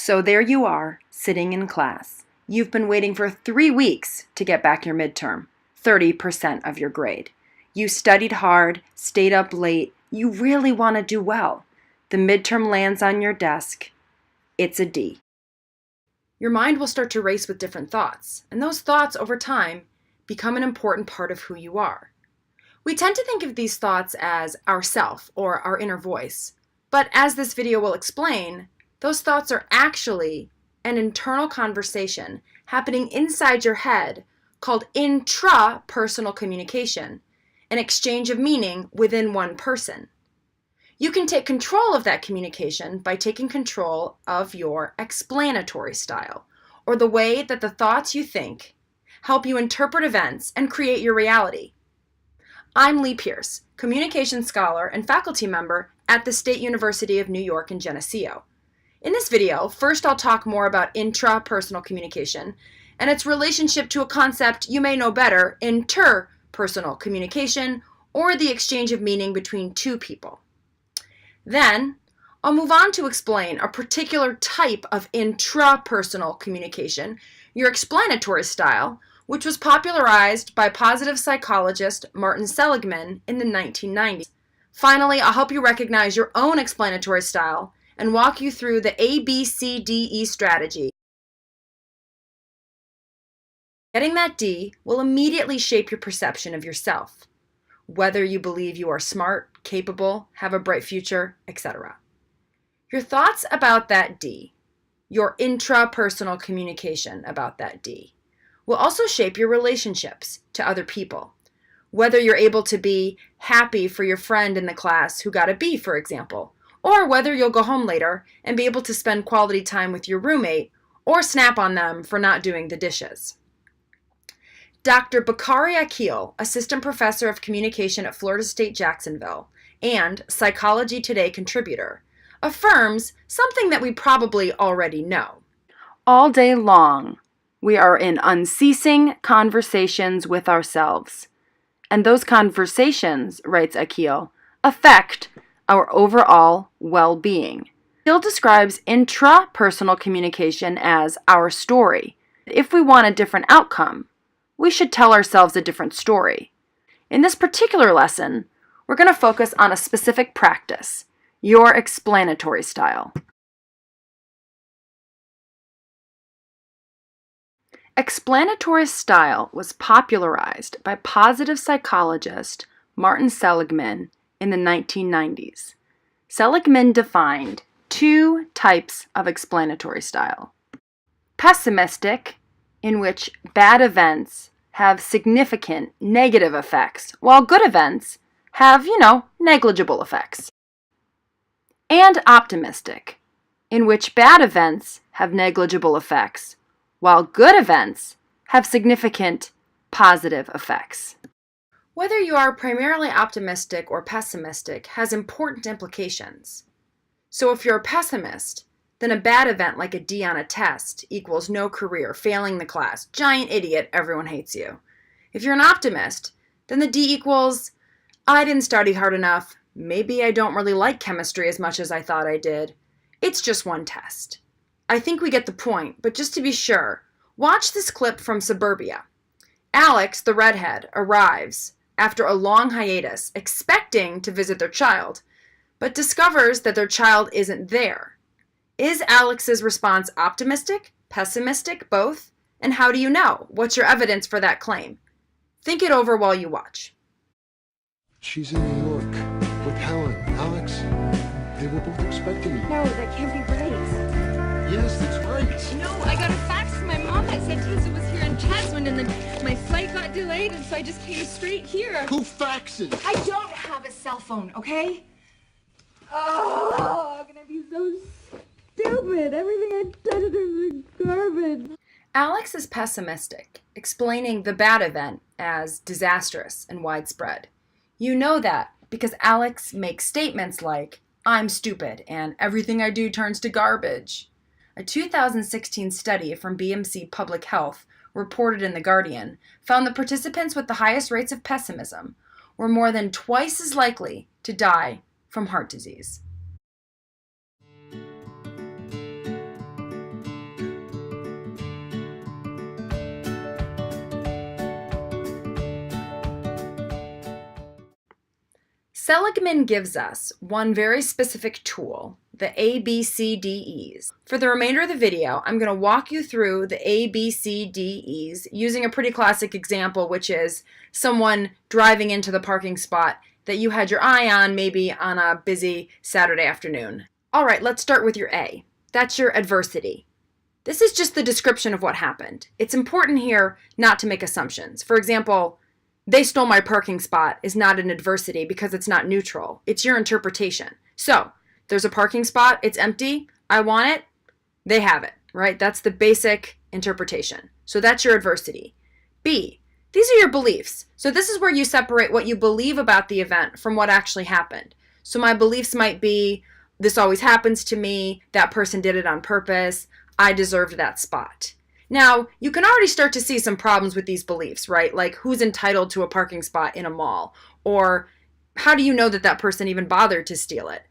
So there you are, sitting in class. You've been waiting for 3 weeks to get back your midterm, 30% of your grade. You studied hard, stayed up late, you really want to do well. The midterm lands on your desk. It's a D. Your mind will start to race with different thoughts, and those thoughts over time become an important part of who you are. We tend to think of these thoughts as our self or our inner voice, but as this video will explain, those thoughts are actually an internal conversation happening inside your head called intrapersonal communication, an exchange of meaning within one person. You can take control of that communication by taking control of your explanatory style, or the way that the thoughts you think help you interpret events and create your reality. I'm Lee Pierce, communication scholar and faculty member at the State University of New York in Geneseo. In this video, first I'll talk more about intrapersonal communication and its relationship to a concept you may know better, interpersonal communication, or the exchange of meaning between two people. Then, I'll move on to explain a particular type of intrapersonal communication, your explanatory style, which was popularized by positive psychologist Martin Seligman in the 1990s. Finally, I'll help you recognize your own explanatory style and walk you through the ABCDE strategy. Getting that D will immediately shape your perception of yourself, whether you believe you are smart, capable, have a bright future, etc. Your thoughts about that D, your intrapersonal communication about that D, will also shape your relationships to other people. Whether you're able to be happy for your friend in the class who got a B, for example, or whether you'll go home later and be able to spend quality time with your roommate or snap on them for not doing the dishes. Dr. Bakari Akil, assistant professor of communication at Florida State Jacksonville and Psychology Today contributor, affirms something that we probably already know. All day long, we are in unceasing conversations with ourselves. And those conversations, writes Akil, affect our overall well-being. Akil describes intrapersonal communication as our story. If we want a different outcome, we should tell ourselves a different story. In this particular lesson, we're going to focus on a specific practice, your explanatory style. Explanatory style was popularized by positive psychologist Martin Seligman in the 1990s. Seligman defined two types of explanatory style. Pessimistic, in which bad events have significant negative effects, while good events have, negligible effects. And optimistic, in which bad events have negligible effects, while good events have significant positive effects. Whether you are primarily optimistic or pessimistic has important implications. So if you're a pessimist, then a bad event like a D on a test equals no career, failing the class, giant idiot, everyone hates you. If you're an optimist, then the D equals, I didn't study hard enough, maybe I don't really like chemistry as much as I thought I did. It's just one test. I think we get the point, but just to be sure, watch this clip from Suburbia. Alex, the redhead, arrives after a long hiatus, expecting to visit their child, but discovers that their child isn't there. Is Alex's response optimistic, pessimistic, both? And how do you know? What's your evidence for that claim? Think it over while you watch. She's in New York with Helen. Alex, they were both expecting you. No, that can't be right. Yes, that's right. No, I got a fax from my mom that said Tessa was here in Cheswind, and then my flight got delayed, and so I just came straight here. Who faxes? I don't have a cell phone, okay? Oh, I'm gonna be so stupid. Everything I did is garbage. Alex is pessimistic, explaining the bad event as disastrous and widespread. You know that because Alex makes statements like, I'm stupid, and everything I do turns to garbage. A 2016 study from BMC Public Health, reported in The Guardian, found that participants with the highest rates of pessimism were more than twice as likely to die from heart disease. Seligman gives us one very specific tool, the ABCDEs. For the remainder of the video, I'm going to walk you through the ABCDEs using a pretty classic example, which is someone driving into the parking spot that you had your eye on maybe on a busy Saturday afternoon. All right, let's start with your A. That's your adversity. This is just the description of what happened. It's important here not to make assumptions. For example, they stole my parking spot is not an adversity because it's not neutral. It's your interpretation. So, there's a parking spot, it's empty, I want it, they have it, right? That's the basic interpretation. So that's your adversity. B, these are your beliefs. So this is where you separate what you believe about the event from what actually happened. So my beliefs might be, this always happens to me, that person did it on purpose, I deserved that spot. Now, you can already start to see some problems with these beliefs, right? Like who's entitled to a parking spot in a mall? Or how do you know that that person even bothered to steal it?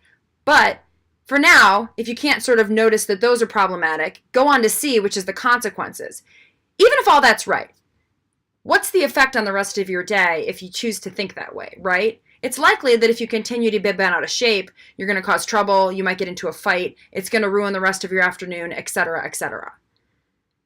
But for now, if you can't sort of notice that those are problematic, go on to C, which is the consequences. Even if all that's right, what's the effect on the rest of your day if you choose to think that way, right? It's likely that if you continue to be bent out of shape, you're going to cause trouble, you might get into a fight, it's going to ruin the rest of your afternoon, etc., etc.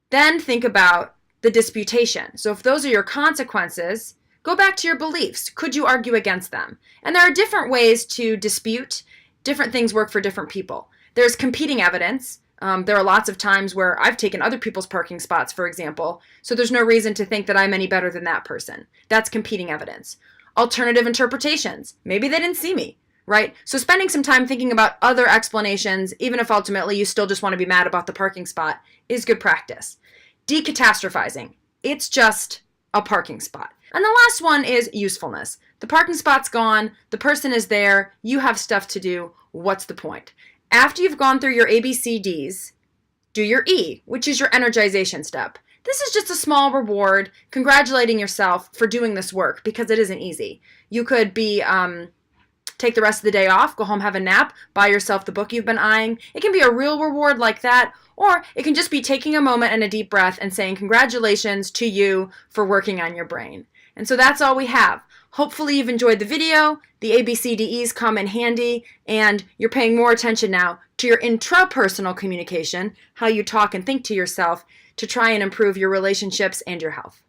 Then think about the disputation. So if those are your consequences, go back to your beliefs. Could you argue against them? And there are different ways to dispute. Different things work for different people. There's competing evidence. There are lots of times where I've taken other people's parking spots, for example, so there's no reason to think that I'm any better than that person. That's competing evidence. Alternative interpretations. Maybe they didn't see me, right? So spending some time thinking about other explanations, even if ultimately you still just want to be mad about the parking spot, is good practice. Decatastrophizing. It's just a parking spot. And the last one is usefulness. The parking spot's gone, the person is there, you have stuff to do, what's the point? After you've gone through your ABCDs, do your E, which is your energization step. This is just a small reward, congratulating yourself for doing this work, because it isn't easy. You could be, take the rest of the day off, go home, have a nap, buy yourself the book you've been eyeing. It can be a real reward like that, or it can just be taking a moment and a deep breath and saying congratulations to you for working on your brain. And so that's all we have. Hopefully you've enjoyed the video, the ABCDEs come in handy, and you're paying more attention now to your intrapersonal communication, how you talk and think to yourself, to try and improve your relationships and your health.